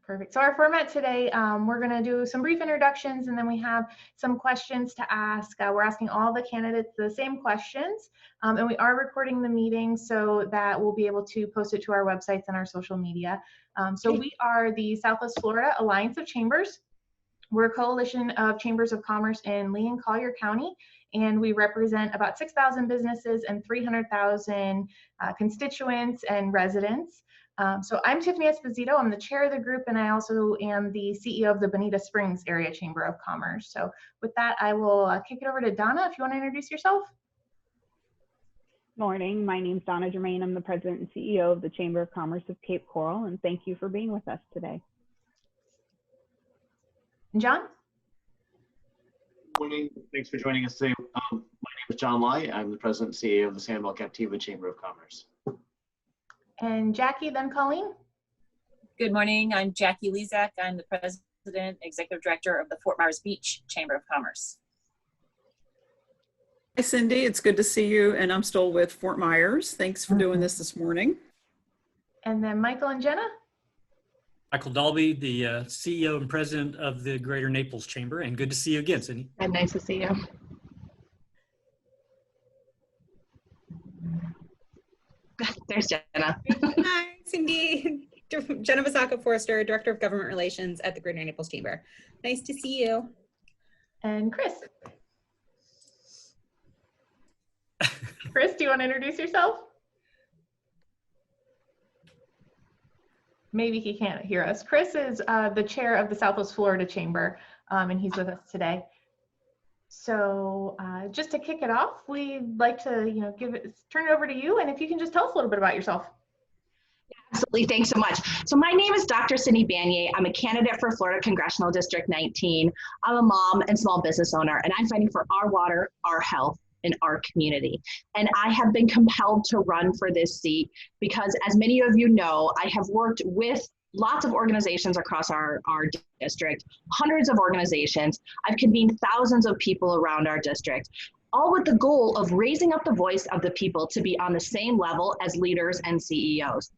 Perfect. So our format today, we're going to do some brief introductions, and then we have some questions to ask. We're asking all the candidates the same questions, and we are recording the meeting so that we'll be able to post it to our websites and our social media. So we are the Southwest Florida Alliance of Chambers. We're a coalition of chambers of commerce in Lee and Collier County, and we represent about 6,000 businesses and 300,000 constituents and residents. So I'm Tiffany Esposito. I'm the chair of the group, and I also am the CEO of the Bonita Springs Area Chamber of Commerce. So with that, I will kick it over to Donna if you want to introduce yourself. Morning, my name is Donna Germain. I'm the president and CEO of the Chamber of Commerce of Cape Coral, and thank you for being with us today. John? Good morning. Thanks for joining us today. My name is John Lai. I'm the president and CEO of the Sanibel Captiva Chamber of Commerce. And Jackie, then Colleen? Good morning. I'm Jackie Lezak. I'm the president, executive director of the Fort Myers Beach Chamber of Commerce. Hi, Cindy. It's good to see you. And I'm still with Fort Myers. Thanks for doing this morning. And then Michael and Jenna? Michael Dalby, the CEO and president of the Greater Naples Chamber, and good to see you again, Cindy. And nice to see you. There's Jenna. Hi, Cindy. Jenna Vasaka Forrester, Director of Government Relations at the Greater Naples Chamber. Nice to see you. And Chris. Chris, do you want to introduce yourself? Maybe he can't hear us. Chris is the chair of the Southwest Florida Chamber, and he's with us today. So just to kick it off, we'd like to turn it over to you, and if you can just tell us a little bit about yourself. Absolutely, thanks so much. So my name is Dr. Lyn Banyai. I'm a candidate for Florida Congressional District 19. I'm a mom and small business owner, and I'm fighting for our water, our health, in our community. And I have been compelled to run for this seat because, as many of you know, I have worked with lots of organizations across our district, hundreds of organizations. I've convened thousands of people around our district, all with the goal of raising up the voice of the people to be on the same level as leaders and CEOs.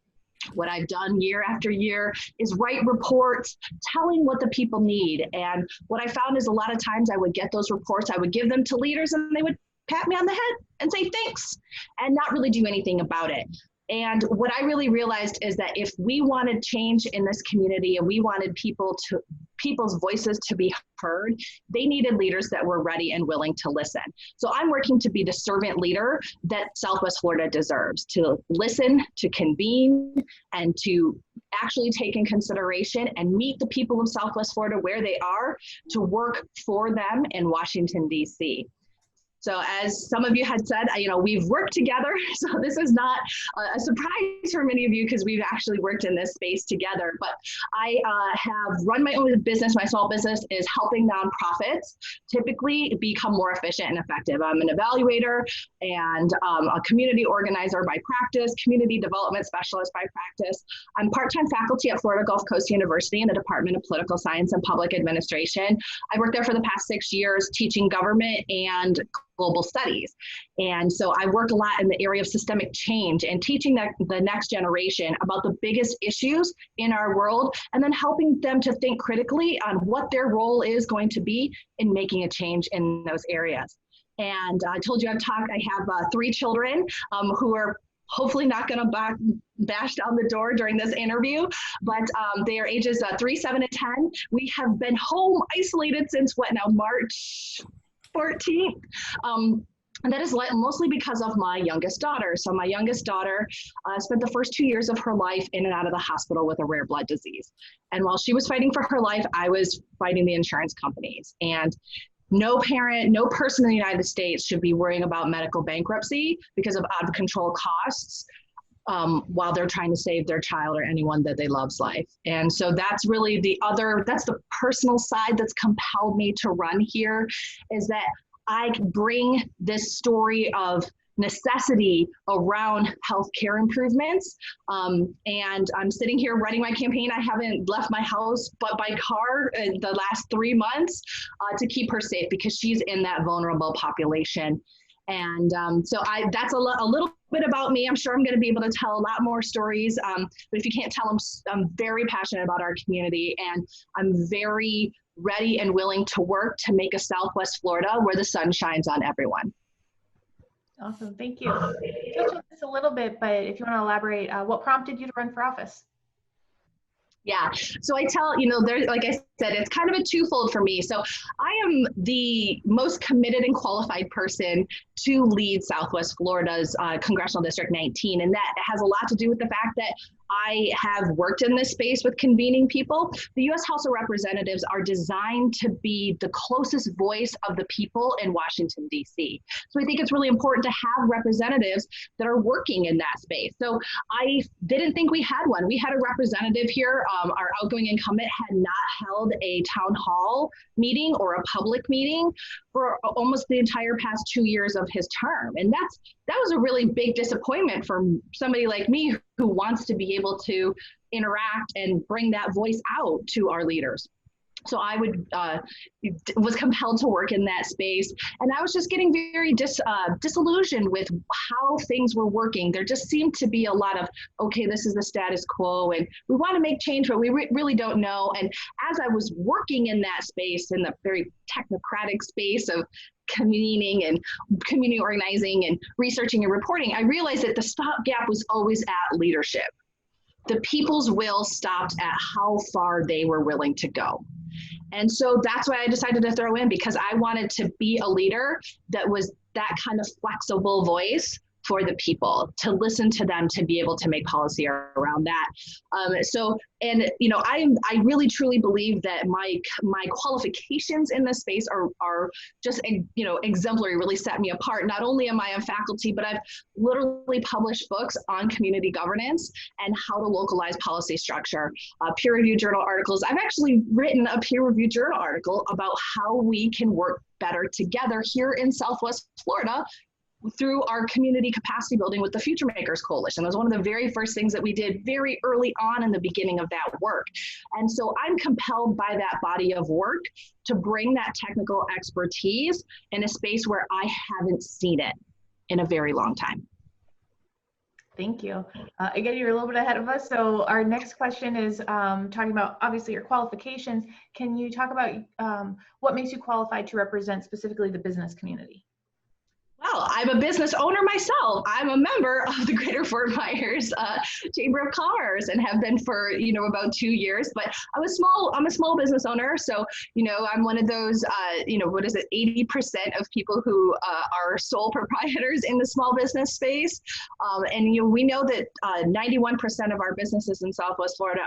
What I've done year after year is write reports telling what the people need. And what I found is a lot of times I would get those reports, I would give them to leaders, and they would pat me on the head and say thanks and not really do anything about it. And what I really realized is that if we wanted change in this community and we wanted people's voices to be heard, they needed leaders that were ready and willing to listen. So I'm working to be the servant leader that Southwest Florida deserves, to listen, to convene, and to actually take in consideration and meet the people of Southwest Florida where they are, to work for them in Washington, D.C. So as some of you had said, we've worked together. So this is not a surprise for many of you because we've actually worked in this space together. But I have run my own business. My small business is helping nonprofits typically become more efficient and effective. I'm an evaluator and a community organizer by practice, community development specialist by practice. I'm part-time faculty at Florida Gulf Coast University in the Department of Political Science and Public Administration. I worked there for the past 6 years teaching government and global studies. And so I work a lot in the area of systemic change and teaching the next generation about the biggest issues in our world, and then helping them to think critically on what their role is going to be in making a change in those areas. And I told you I have 3 children who are hopefully not going to bash down the door during this interview, but they are ages 3, 7, and 10. We have been home isolated since March 14th. And that is mostly because of my youngest daughter. So my youngest daughter spent the first 2 years of her life in and out of the hospital with a rare blood disease. And while she was fighting for her life, I was fighting the insurance companies. And no parent, no person in the United States should be worrying about medical bankruptcy because of out of control costs while they're trying to save their child or anyone that they love's life. And so that's really that's the personal side that's compelled me to run here, is that I bring this story of necessity around healthcare improvements. And I'm sitting here running my campaign. I haven't left my house but by car in the last 3 months to keep her safe because she's in that vulnerable population. And so that's a little bit about me. I'm sure I'm going to be able to tell a lot more stories. But if you can't tell, I'm very passionate about our community, and I'm very ready and willing to work to make a Southwest Florida where the sun shines on everyone. Awesome, thank you. You touched on this a little bit, but if you want to elaborate, what prompted you to run for office? Yeah, so I tell, there's, like I said, it's kind of a twofold for me. So I am the most committed and qualified person to lead Southwest Florida's Congressional District 19. And that has a lot to do with the fact that I have worked in this space with convening people. The U.S. House of Representatives are designed to be the closest voice of the people in Washington, D.C. So I think it's really important to have representatives that are working in that space. So I didn't think we had one. We had a representative here. Our outgoing incumbent had not held a town hall meeting or a public meeting for almost the entire past 2 years of his term. And that was a really big disappointment for somebody like me who wants to be able to interact and bring that voice out to our leaders. So I was compelled to work in that space, and I was just getting very disillusioned with how things were working. There just seemed to be a lot of, okay, this is the status quo, and we want to make change, but we really don't know. And as I was working in that space, in the very technocratic space of convening and community organizing and researching and reporting, I realized that the stopgap was always at leadership. The people's will stopped at how far they were willing to go. And so that's why I decided to throw in, because I wanted to be a leader that was that kind of flexible voice for the people, to listen to them, to be able to make policy around that. I really truly believe that my qualifications in this space are just, exemplary, really set me apart. Not only am I a faculty, but I've literally published books on community governance and how to localize policy structure, peer-reviewed journal articles. I've actually written a peer-reviewed journal article about how we can work better together here in Southwest Florida through our community capacity building with the Future Makers Coalition. That was one of the very first things that we did very early on in the beginning of that work. And so I'm compelled by that body of work to bring that technical expertise in a space where I haven't seen it in a very long time. Thank you. Again, you're a little bit ahead of us. So our next question is talking about, obviously, your qualifications. Can you talk about what makes you qualified to represent specifically the business community? Well, I'm a business owner myself. I'm a member of the Greater Fort Myers Chamber of Commerce and have been for, about 2 years, but I'm a small business owner. So, I'm one of those, 80% of people who are sole proprietors in the small business space. We know that 91% of our businesses in Southwest Florida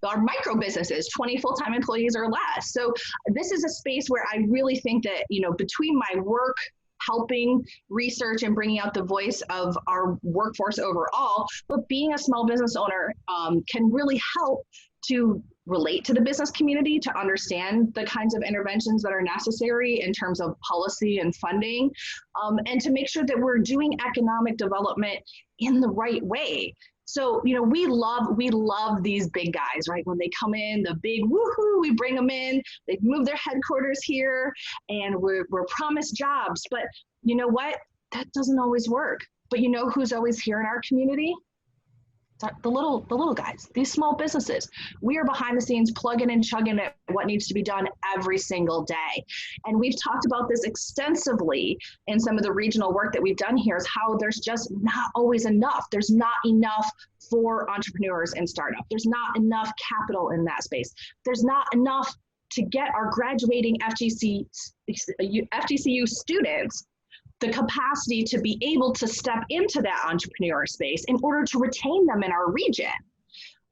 are micro businesses, 20 full-time employees or less. So this is a space where I really think that, between my work, helping research and bringing out the voice of our workforce overall, but being a small business owner can really help to relate to the business community, to understand the kinds of interventions that are necessary in terms of policy and funding, and to make sure that we're doing economic development in the right way. So, we love these big guys, right? When they come in, the big woohoo, we bring them in, they move their headquarters here, and we're promised jobs. But you know what? That doesn't always work. But you know who's always here in our community? The little guys, these small businesses. We are behind the scenes plugging and chugging at what needs to be done every single day. And we've talked about this extensively in some of the regional work that we've done here, is how there's just not always enough. There's not enough for entrepreneurs and startup. There's not enough capital in that space. There's not enough to get our graduating FGCU students the capacity to be able to step into that entrepreneur space in order to retain them in our region.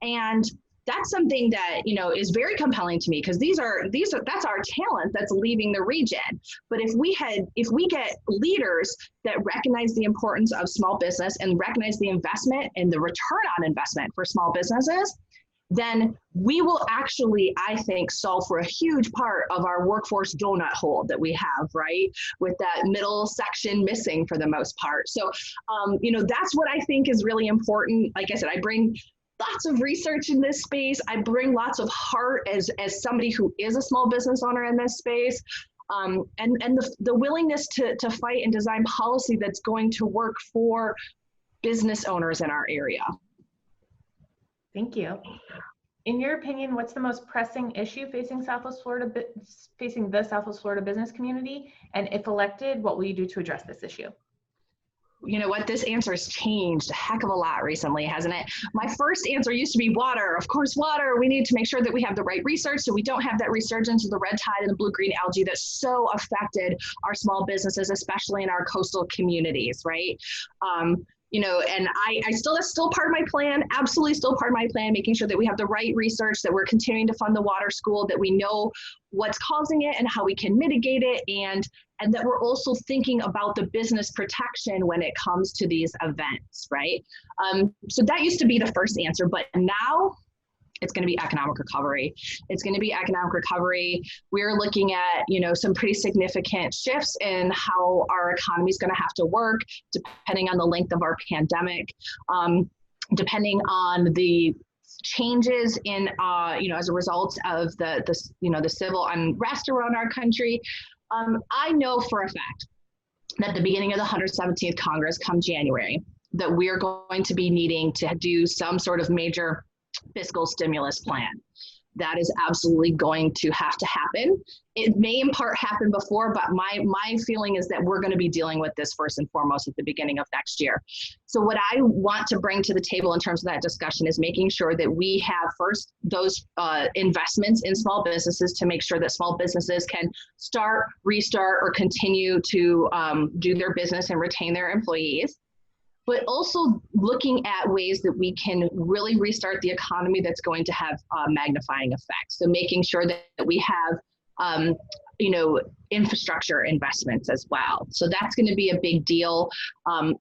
And that's something that, is very compelling to me, because that's our talent that's leaving the region. But if we get leaders that recognize the importance of small business and recognize the investment and the return on investment for small businesses, then we will actually, I think, solve for a huge part of our workforce donut hole that we have, right? With that middle section missing for the most part. So, that's what I think is really important. Like I said, I bring lots of research in this space. I bring lots of heart as somebody who is a small business owner in this space. and the willingness to fight and design policy that's going to work for business owners in our area. Thank you. In your opinion, what's the most pressing issue facing the Southwest Florida business community? And if elected, what will you do to address this issue? You know what, this answer has changed a heck of a lot recently, hasn't it? My first answer used to be water. Of course, water. We need to make sure that we have the right research so we don't have that resurgence of the red tide and the blue-green algae that so affected our small businesses, especially in our coastal communities, right? You know, and that's still part of my plan, absolutely still part of my plan, making sure that we have the right research, that we're continuing to fund the water school, that we know what's causing it and how we can mitigate it, and that we're also thinking about the business protection when it comes to these events, right? So that used to be the first answer, but now it's going to be economic recovery. It's going to be economic recovery. We're looking at, you know, some pretty significant shifts in how our economy is going to have to work, depending on the length of our pandemic, depending on the changes in, you know, as a result of the civil unrest around our country. I know for a fact that at the beginning of the 117th Congress, come January, that we're going to be needing to do some sort of major fiscal stimulus plan. That is absolutely going to have to happen. It may in part happen before, but my feeling is that we're going to be dealing with this first and foremost at the beginning of next year. So what I want to bring to the table in terms of that discussion is making sure that we have first those investments in small businesses to make sure that small businesses can start, restart, or continue to do their business and retain their employees, but also looking at ways that we can really restart the economy that's going to have magnifying effects. So making sure that we have, you know, infrastructure investments as well. So that's going to be a big deal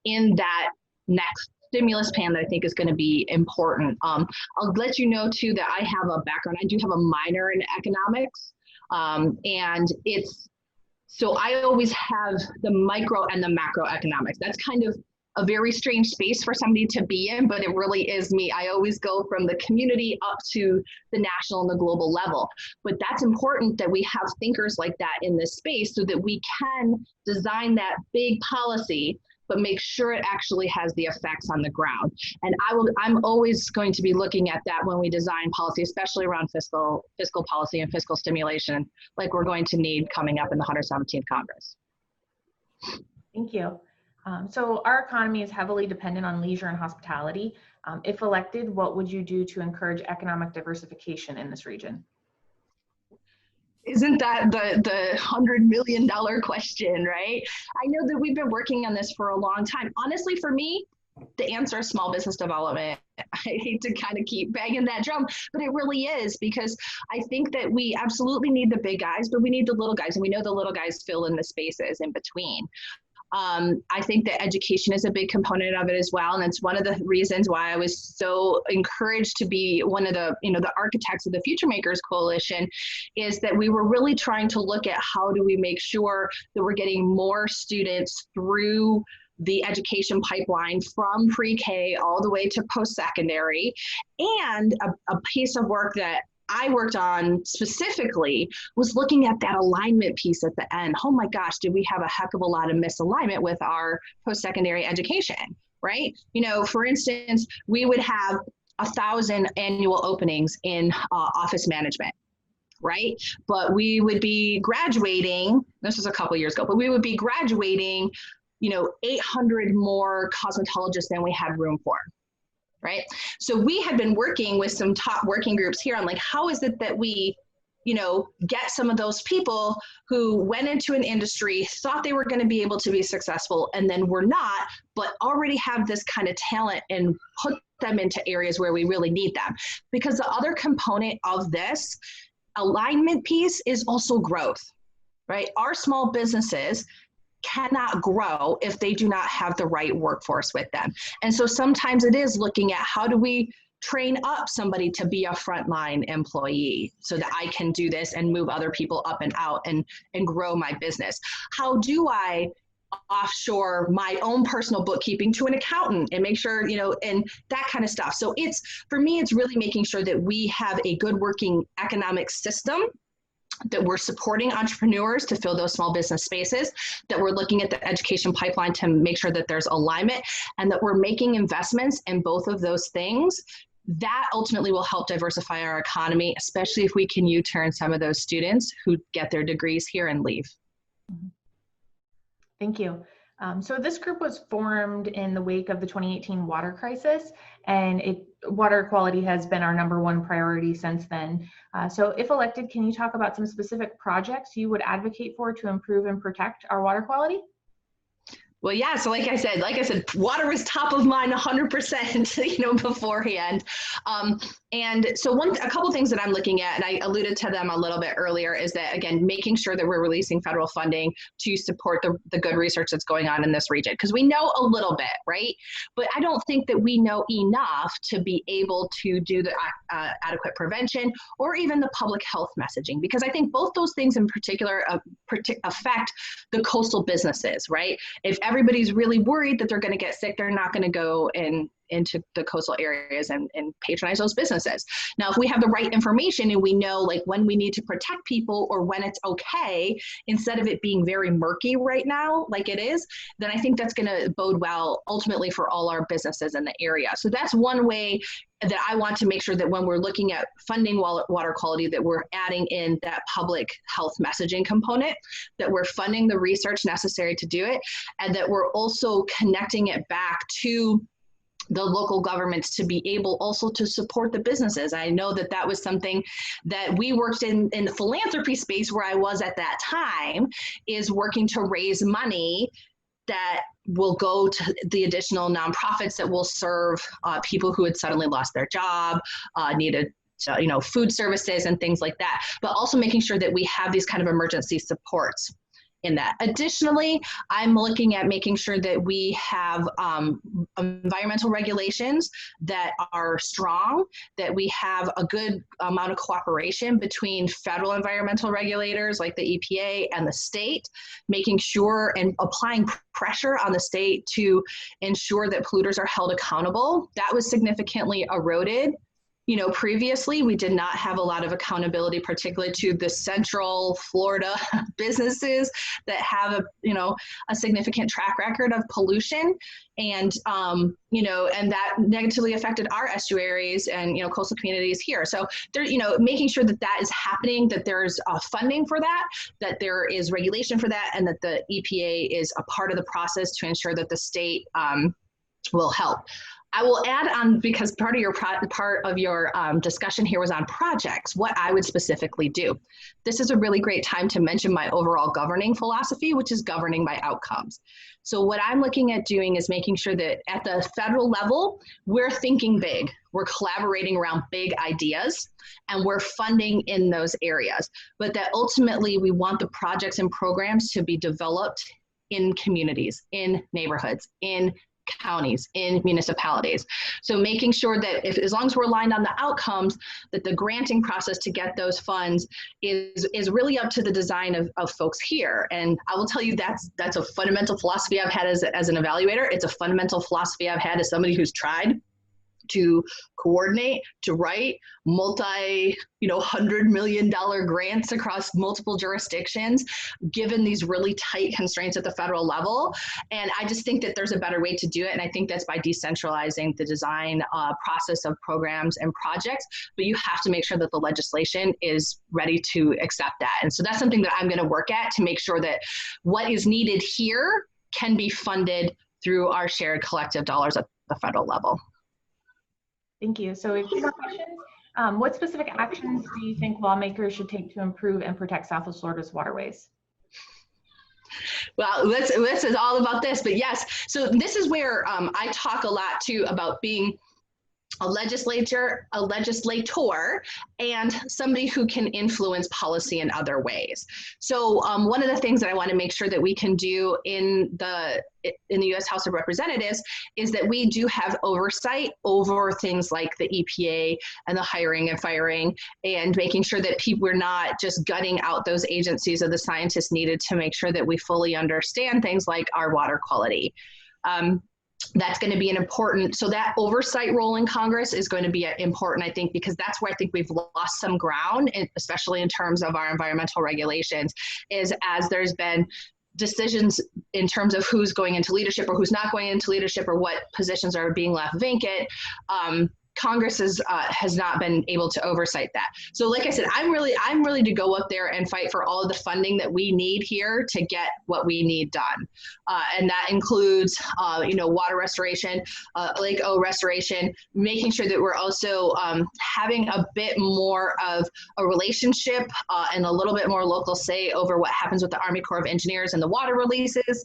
in that next stimulus plan that I think is going to be important. I'll let you know too that I have a background. I do have a minor in economics, and so I always have the micro and the macroeconomics. That's kind of a very strange space for somebody to be in, but it really is me. I always go from the community up to the national and the global level. But that's important that we have thinkers like that in this space so that we can design that big policy, but make sure it actually has the effects on the ground. And I'm always going to be looking at that when we design policy, especially around fiscal policy and fiscal stimulation, like we're going to need coming up in the 117th Congress. Thank you. So our economy is heavily dependent on leisure and hospitality. If elected, what would you do to encourage economic diversification in this region? Isn't that the $100 million question, right? I know that we've been working on this for a long time. Honestly, for me, the answer is small business development. I hate to kind of keep banging that drum, but it really is, because I think that we absolutely need the big guys, but we need the little guys, and we know the little guys fill in the spaces in between. I think that education is a big component of it as well. And it's one of the reasons why I was so encouraged to be one of the, the architects of the Future Makers Coalition, is that we were really trying to look at how do we make sure that we're getting more students through the education pipeline from pre-K all the way to post-secondary. And a piece of work that I worked on specifically was looking at that alignment piece at the end. Oh my gosh, did we have a heck of a lot of misalignment with our post-secondary education, right? For instance, we would have 1,000 annual openings in office management, right? But we would be graduating, this was a couple years ago, but we would be graduating, 800 more cosmetologists than we had room for. Right. So we had been working with some top working groups here on like, how is it that we, get some of those people who went into an industry, thought they were going to be able to be successful, and then were not, but already have this kind of talent, and put them into areas where we really need them. Because the other component of this alignment piece is also growth, right? Our small businesses cannot grow if they do not have the right workforce with them. And so sometimes it is looking at how do we train up somebody to be a frontline employee so that I can do this and move other people up and out and grow my business. How do I offshore my own personal bookkeeping to an accountant and make sure, and that kind of stuff. So for me, it's really making sure that we have a good working economic system that we're supporting entrepreneurs to fill those small business spaces, that we're looking at the education pipeline to make sure that there's alignment, and that we're making investments in both of those things. That ultimately will help diversify our economy, especially if we can U-turn some of those students who get their degrees here and leave. Thank you. So this group was formed in the wake of the 2018 water crisis, and water quality has been our #1 priority since then. So if elected, can you talk about some specific projects you would advocate for to improve and protect our water quality? Well, yeah. So like I said, water was top of mind 100%, beforehand. And so a couple things that I'm looking at, and I alluded to them a little bit earlier, is that, again, making sure that we're releasing federal funding to support the good research that's going on in this region. Because we know a little bit, right? But I don't think that we know enough to be able to do the adequate prevention or even the public health messaging. Because I think both those things in particular affect the coastal businesses, right? If everybody's really worried that they're going to get sick, they're not going to go into the coastal areas and patronize those businesses. Now, if we have the right information and we know like when we need to protect people or when it's okay, instead of it being very murky right now, like it is, then I think that's going to bode well ultimately for all our businesses in the area. So that's one way that I want to make sure that when we're looking at funding water quality, that we're adding in that public health messaging component, that we're funding the research necessary to do it, and that we're also connecting it back to the local governments to be able also to support the businesses. I know that that was something that we worked in the philanthropy space where I was at that time, is working to raise money that will go to the additional nonprofits that will serve people who had suddenly lost their job, needed food services and things like that, but also making sure that we have these kind of emergency supports in that. Additionally, I'm looking at making sure that we have environmental regulations that are strong, that we have a good amount of cooperation between federal environmental regulators like the EPA and the state, making sure and applying pressure on the state to ensure that polluters are held accountable. That was significantly eroded. Previously, we did not have a lot of accountability, particularly to the central Florida businesses that have a significant track record of pollution, and and that negatively affected our estuaries and coastal communities here. So there, making sure that that is happening, that there's funding for that there is regulation for that, and that the EPA is a part of the process to ensure that the state will help. I will add on, because part of your discussion here was on projects, what I would specifically do. This is a really great time to mention my overall governing philosophy, which is governing by outcomes. So what I'm looking at doing is making sure that at the federal level, we're thinking big. We're collaborating around big ideas, and we're funding in those areas. But that ultimately we want the projects and programs to be developed in communities, in neighborhoods, in counties, in municipalities. So making sure that as long as we're aligned on the outcomes, that the granting process to get those funds is really up to the design of folks here. And I will tell you that's a fundamental philosophy I've had as an evaluator. It's a fundamental philosophy I've had as somebody who's tried to coordinate, to write $100 million grants across multiple jurisdictions, given these really tight constraints at the federal level. And I just think that there's a better way to do it. And I think that's by decentralizing the design process of programs and projects, but you have to make sure that the legislation is ready to accept that. And so that's something that I'm going to work at to make sure that what is needed here can be funded through our shared collective dollars at the federal level. Thank you. So we have 2 more questions. What specific actions do you think lawmakers should take to improve and protect Southwest Florida's waterways? Well, this is all about this, but yes. So this is where I talk a lot too about being a legislator, and somebody who can influence policy in other ways. So one of the things that I want to make sure that we can do in the U.S. House of Representatives is that we do have oversight over things like the EPA and the hiring and firing, and making sure that we're not just gutting out those agencies or the scientists needed to make sure that we fully understand things like our water quality. That's going to be an important, so that oversight role in Congress is going to be important, I think, because that's where I think we've lost some ground, especially in terms of our environmental regulations, is as there's been decisions in terms of who's going into leadership or who's not going into leadership or what positions are being left vacant. Congress has not been able to oversight that. So like I said, I'm ready to go up there and fight for all of the funding that we need here to get what we need done. And that includes, water restoration, Lake O restoration, making sure that we're also having a bit more of a relationship and a little bit more local say over what happens with the Army Corps of Engineers and the water releases,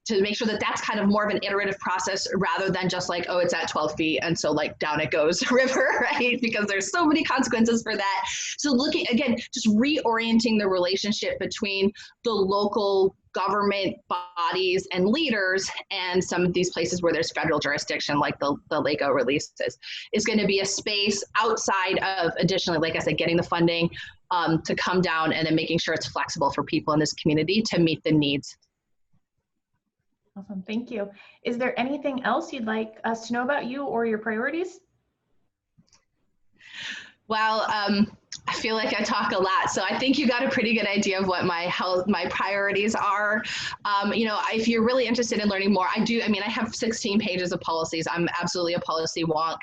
to make sure that that's kind of more of an iterative process rather than just like, oh, it's at 12 feet. And so like down it goes river, right? Because there's so many consequences for that. So looking, again, just reorienting the relationship between the local government bodies and leaders and some of these places where there's federal jurisdiction, like the Lake O releases, is going to be a space outside of, additionally, like I said, getting the funding to come down and then making sure it's flexible for people in this community to meet the needs. Awesome, thank you. Is there anything else you'd like us to know about you or your priorities? Well, I feel like I talk a lot, so I think you got a pretty good idea of what my priorities are. If you're really interested in learning more, I have 16 pages of policies. I'm absolutely a policy wonk.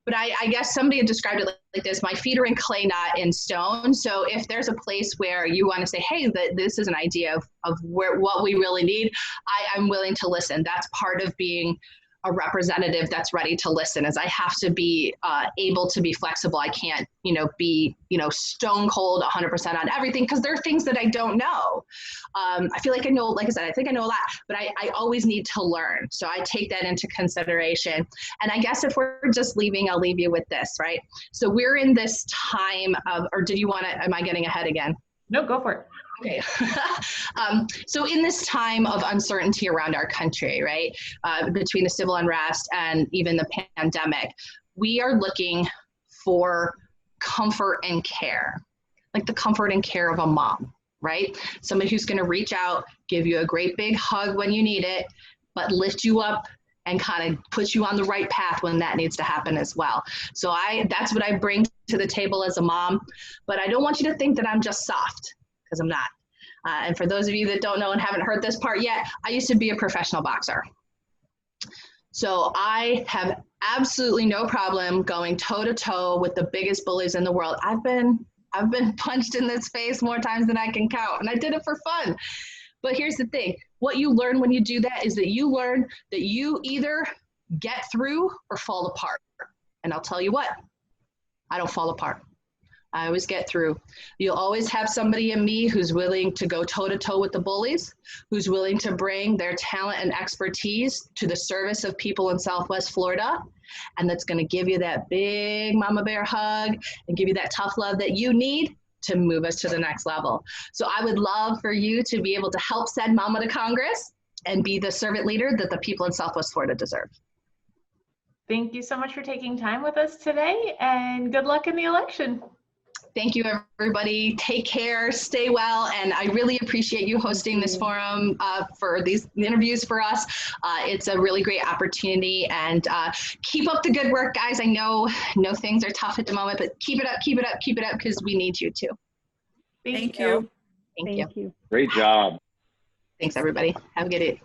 But I guess somebody had described it like this: my feet are in clay, not in stone. So if there's a place where you want to say, hey, this is an idea of what we really need, I'm willing to listen. That's part of being a representative that's ready to listen, is I have to be able to be flexible. I can't, be, stone cold 100% on everything, because there are things that I don't know. I feel like I know, like I said, I think I know a lot, but I always need to learn. So I take that into consideration. And I guess if we're just leaving, I'll leave you with this, right? So we're in this time of, or did you want to, am I getting ahead again? No, go for it. Okay. So in this time of uncertainty around our country, right, between the civil unrest and even the pandemic, we are looking for comfort and care, like the comfort and care of a mom, right? Somebody who's going to reach out, give you a great big hug when you need it, but lift you up and kind of put you on the right path when that needs to happen as well. So that's what I bring to the table as a mom, but I don't want you to think that I'm just soft, because I'm not. And for those of you that don't know and haven't heard this part yet, I used to be a professional boxer. So I have absolutely no problem going toe to toe with the biggest bullies in the world. I've been punched in this face more times than I can count, and I did it for fun. But here's the thing: what you learn when you do that is that you learn that you either get through or fall apart. And I'll tell you what, I don't fall apart. I always get through. You'll always have somebody in me who's willing to go toe to toe with the bullies, who's willing to bring their talent and expertise to the service of people in Southwest Florida. And that's going to give you that big mama bear hug and give you that tough love that you need to move us to the next level. So I would love for you to be able to help send mama to Congress and be the servant leader that the people in Southwest Florida deserve. Thank you so much for taking time with us today, and good luck in the election. Thank you, everybody. Take care, stay well, and I really appreciate you hosting this forum for these interviews for us. It's a really great opportunity, and keep up the good work, guys. I know things are tough at the moment, but keep it up, keep it up, keep it up, because we need you too. Thank you. Thank you. you. Great job. Thanks, everybody. Have a good day.